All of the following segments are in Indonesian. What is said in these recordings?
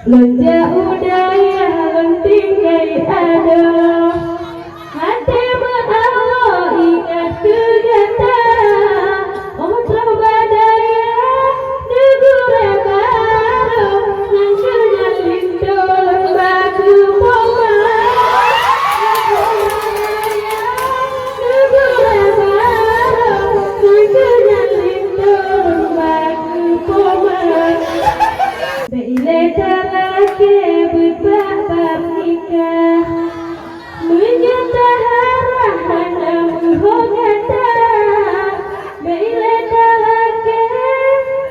Lonja udaya lentingkai ada hati Allah ingat kegata Omtro badaya negure baru Nangsunya lindo lembagu poma negure baru Nangsunya lindo lembagu poma Beile darake berbab nikah Menyata harahan muhogata Beile darake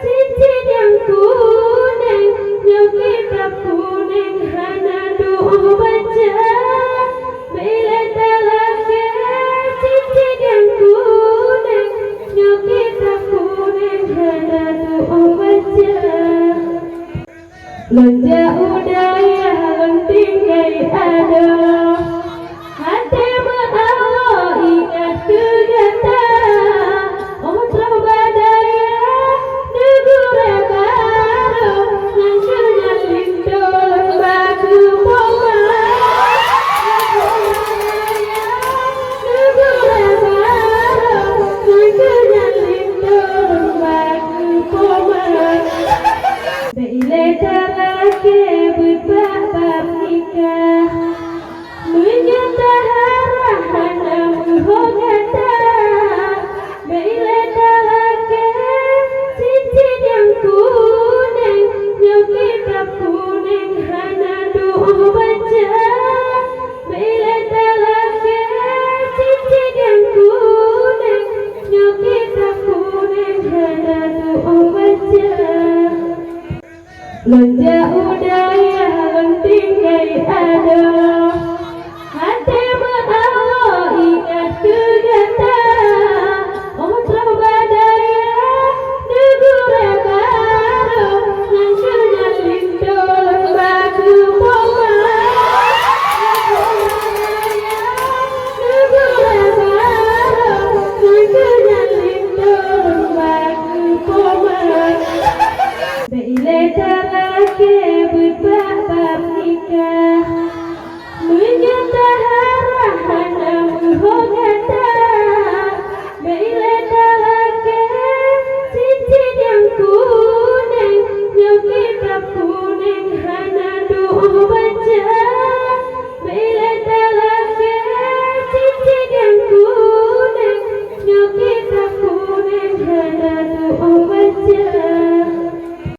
cincin yang kuning Nyok kitab kuning hana doa baca Beile darake cincin yang kuning Nyok kitab kuning hana doa baca Lonja udaya lentingkai ada hati Allah ingat kegata Omtro badaya negure baru Nangsunya lindo lembagu poma negure baru Nangsunya lindo lembagu poma Beile darake berbab nikah Menyata harahan muhogata Beile darake cincin yang kuning Nyok kitab kuning hana doa baca Beile darake cincin yang kuning Nyok kitab kuning hana doa baca Lonja udaya lentingkai ada hati Allah ingat kegata Omtro badaya negure baru Nangsunya lindo lembagu poma Beile darake berbab nikah Menyata harahan muhogata Beile darake cincin yang kuning Nyok kitab kuning hana doa baca Beile darake cincin yang kuning Nyok kitab kuning hana doa baca Lonja udaya lentingkai ada hati Allah ingat kegata Omtro badaya negure baru Nangsunya lindo lembagu poma negure baru Nangsunya lindo lembagu poma Beile darake berbab nikah Menyata